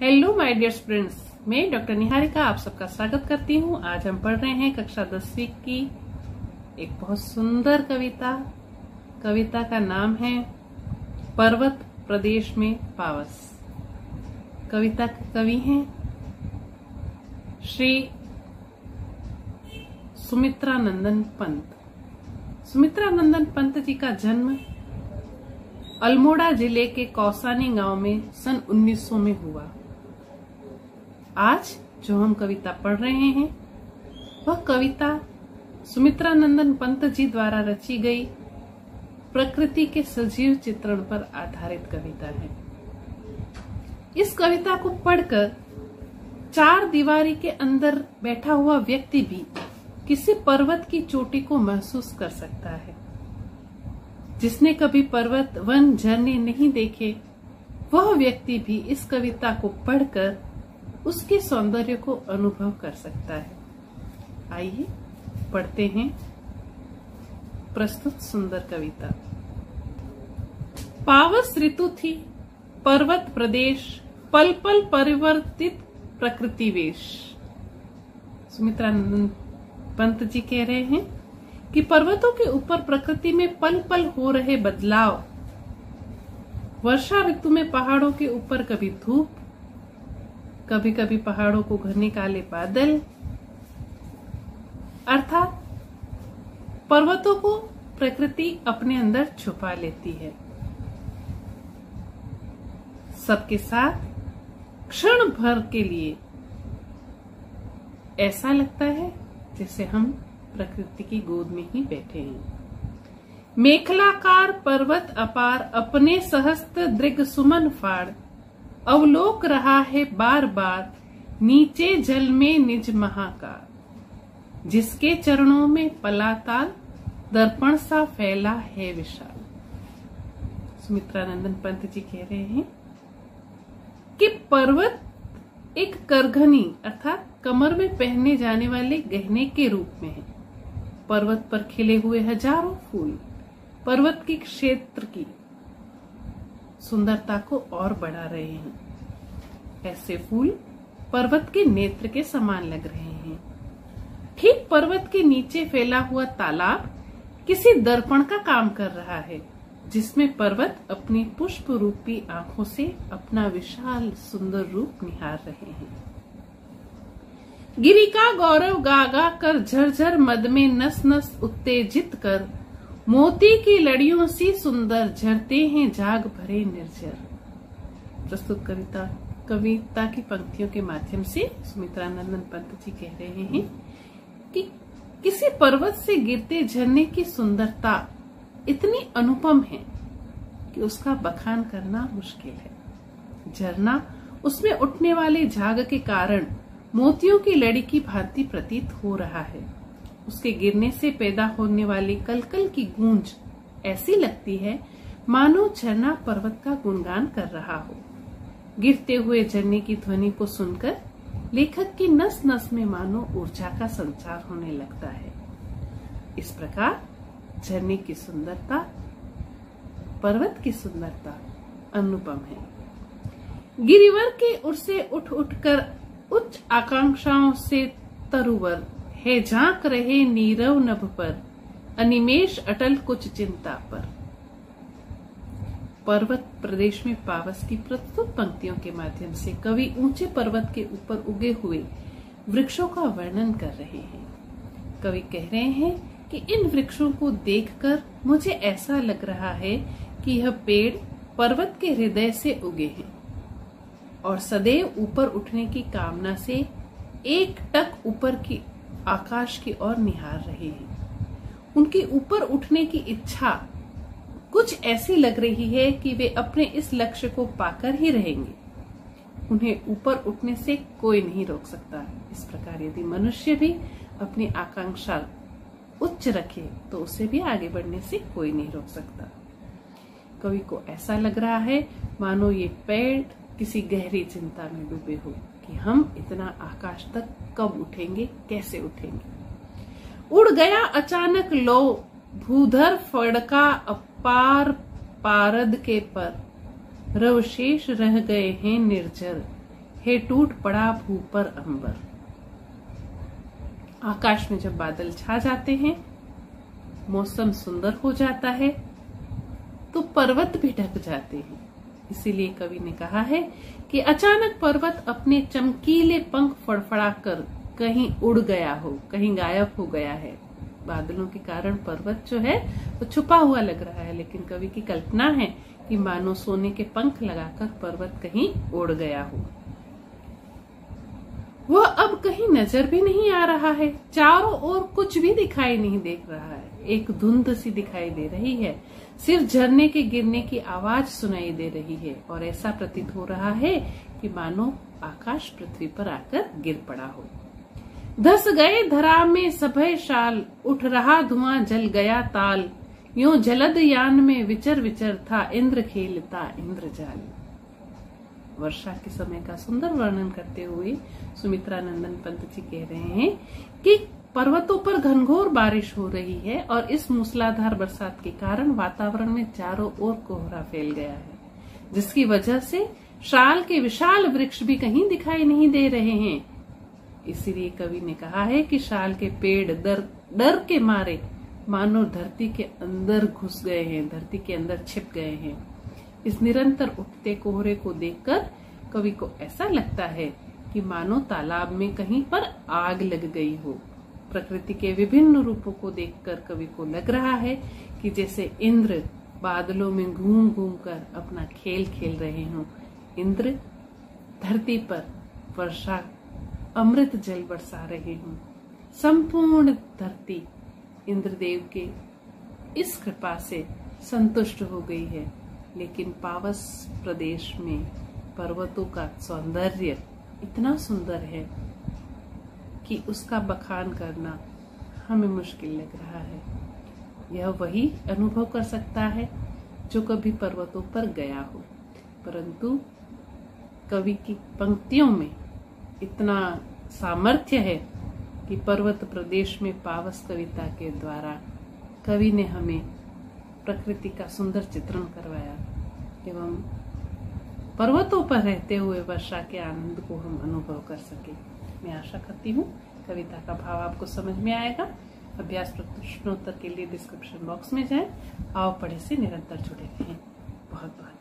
Hello my dear students, मैं doctor Niharika आप सबका स्वागत करती हूँ। आज हम पढ़ रहे हैं कक्षा 10वीं की एक बहुत सुंदर कविता का नाम है पर्वत प्रदेश में पावस। कविता के कवि हैं श्री सुमित्रानंदन पंत। सुमित्रानंदन पंत जी का जन्म अल्मोड़ा जिले के कौसानी गांव में सन 1900 में हुआ। आज जो हम कविता पढ़ रहे हैं वह कविता सुमित्रानंदन पंत जी द्वारा रची गई प्रकृति के सजीव चित्रण पर आधारित कविता है। इस कविता को पढ़कर चार दीवारी के अंदर बैठा हुआ व्यक्ति भी किसी पर्वत की चोटी को महसूस कर सकता है। जिसने कभी पर्वत, वन, झरने नहीं देखे वह व्यक्ति भी इस कविता को पढ़कर उसके सौंदर्य को अनुभव कर सकता है। आइए पढ़ते हैं प्रस्तुत सुंदर कविता। पावस ऋतु थी, पर्वत प्रदेश, पल पल परिवर्तित प्रकृति वेश। सुमित्रानंदन पंत जी कह रहे हैं कि पर्वतों के ऊपर प्रकृति में पल पल हो रहे बदलाव। वर्षा ऋतु में पहाड़ों के ऊपर कभी धूप, कभी कभी पहाड़ों को घने काले बादल, अर्थात पर्वतों को प्रकृति अपने अंदर छुपा लेती है। सबके साथ क्षण भर के लिए ऐसा लगता है जैसे हम प्रकृति की गोद में ही बैठे हैं। मेखलाकार पर्वत अपार अपने सहस्त्र दृग सुमन फाड़, अवलोक रहा है बार बार नीचे जल में निज महाकार। जिसके चरणों में पलाताल दर्पण सा फैला है विशाल। सुमित्रानंदन पंत जी कह रहे हैं कि पर्वत एक करघनी अर्थात कमर में पहने जाने वाले गहने के रूप में है। पर्वत पर खिले हुए हजारों फूल पर्वत के क्षेत्र की सुंदरता को और बढ़ा रहे हैं। ऐसे फूल पर्वत के नेत्र के समान लग रहे हैं। ठीक पर्वत के नीचे फैला हुआ तालाब किसी दर्पण का काम कर रहा है, जिसमें पर्वत अपनी पुष्प रूपी आंखों से अपना विशाल सुंदर रूप निहार रहे हैं। गिरी का गौरव गागा कर झरझर मद में नस नस उत्तेजित कर, मोती की लड़ियों सी सुंदर झरते हैं जाग भरे निर्जर। प्रस्तुत कविता की पंक्तियों के माध्यम से सुमित्रानंदन पंत जी कह रहे हैं कि किसी पर्वत से गिरते झरने की सुंदरता इतनी अनुपम है कि उसका बखान करना मुश्किल है। झरना उसमें उठने वाले झाग के कारण मोतियों की लड़ी की भांति प्रतीत हो रहा है। उसके गिरने से पैदा होने वाली कलकल की गूंज ऐसी लगती है मानो झरना पर्वत का गुणगान कर रहा हो। गिरते हुए झरने की ध्वनि को सुनकर लेखक की नस नस में मानो ऊर्जा का संचार होने लगता है। इस प्रकार झरने की सुंदरता, पर्वत की सुंदरता अनुपम है। गिरिवर के उर से उठ उठकर उच्च आकांक्षाओं से तरुवर है झांक रहे नीरव नभ पर, अनिमेष अटल कुछ चिंता पर। पर्वत प्रदेश में पावस की प्रस्तुत पंक्तियों के माध्यम से कवि ऊंचे पर्वत के ऊपर उगे हुए वृक्षों का वर्णन कर रहे हैं। कवि कह रहे हैं कि इन वृक्षों को देखकर मुझे ऐसा लग रहा है कि यह पेड़ पर्वत के हृदय से उगे हैं और सदैव ऊपर उठने की कामना से एक टक ऊपर की आकाश की ओर निहार रहे हैं। उनकी ऊपर उठने की इच्छा कुछ ऐसी लग रही है कि वे अपने इस लक्ष्य को पाकर ही रहेंगे। उन्हें ऊपर उठने से कोई नहीं रोक सकता। इस प्रकार यदि मनुष्य भी अपनी आकांक्षा उच्च रखे तो उसे भी आगे बढ़ने से कोई नहीं रोक सकता। कवि को ऐसा लग रहा है मानो ये पेड़ किसी गहरी चिंता में डूबे हो कि हम इतना आकाश तक कब उठेंगे, कैसे उठेंगे। उड़ गया अचानक लो भूधर फड़का अपार पारद के पर, रवशेष रह गए हैं निर्जर, हे टूट पड़ा भू पर अंबर। आकाश में जब बादल छा जाते हैं, मौसम सुंदर हो जाता है, तो पर्वत भी ढक जाते हैं। इसीलिए कवि ने कहा है कि अचानक पर्वत अपने चमकीले पंख फड़फड़ाकर कहीं उड़ गया हो, कहीं गायब हो गया है। बादलों के कारण पर्वत जो है वो छुपा हुआ लग रहा है, लेकिन कवि की कल्पना है कि मानो सोने के पंख लगाकर पर्वत कहीं उड़ गया हो। वह अब कहीं नजर भी नहीं आ रहा है, चारों ओर कुछ भी दिखाई नहीं दे रहा है। एक धुंध सी दिखाई दे रही है, सिर्फ झरने के गिरने की आवाज सुनाई दे रही है और ऐसा प्रतीत हो रहा है कि मानो आकाश पृथ्वी पर आकर गिर पड़ा हो। धस गए धरा में सभय शाल, उठ रहा धुआं जल गया ताल, यूं जलद यान में विचर विचर था इंद्र खेलता इंद्रजाल। वर्षा के समय का सुंदर वर्णन करते हुए सुमित्रा नंदन पंत जी कह रहे हैं कि पर्वतों पर घनघोर बारिश हो रही है और इस मूसलाधार बरसात के कारण वातावरण में चारों ओर कोहरा फैल गया है, जिसकी वजह से शाल के विशाल वृक्ष भी कहीं दिखाई नहीं दे रहे हैं। इसीलिए कवि ने कहा है कि शाल के पेड़ डर के मारे मानो धरती के अंदर घुस गए हैं, धरती के अंदर छिप गए हैं। इस निरंतर उठते कोहरे को देखकर कवि को ऐसा लगता है कि मानो तालाब में कहीं पर आग लग गई हो। प्रकृति के विभिन्न रूपों को देखकर कवि को लग रहा है कि जैसे इंद्र बादलों में घूम घूम कर अपना खेल खेल रहे हों। इंद्र धरती पर वर्षा अमृत जल बरसा रहे हों। संपूर्ण धरती इंद्रदेव के इस कृपा से संतुष्ट हो गई है, लेकिन पावस प्रदेश में पर्वतों का सौंदर्य इतना सुंदर है कि उसका बखान करना हमें मुश्किल लग रहा है। यह वही अनुभव कर सकता है जो कभी पर्वतों पर गया हो, परंतु कवि की पंक्तियों में इतना सामर्थ्य है कि पर्वत प्रदेश में पावस कविता के द्वारा कवि ने हमें प्रकृति का सुंदर चित्रण करवाया एवं पर्वतों पर रहते हुए वर्षा के आनंद को हम अनुभव कर सके। मैं आशा करती हूँ कविता का भाव आपको समझ में आएगा। अभ्यास प्रश्नोत्तर के लिए डिस्क्रिप्शन बॉक्स में जाएं, आओ पढ़े से निरंतर जुड़े रहें। बहुत बहुत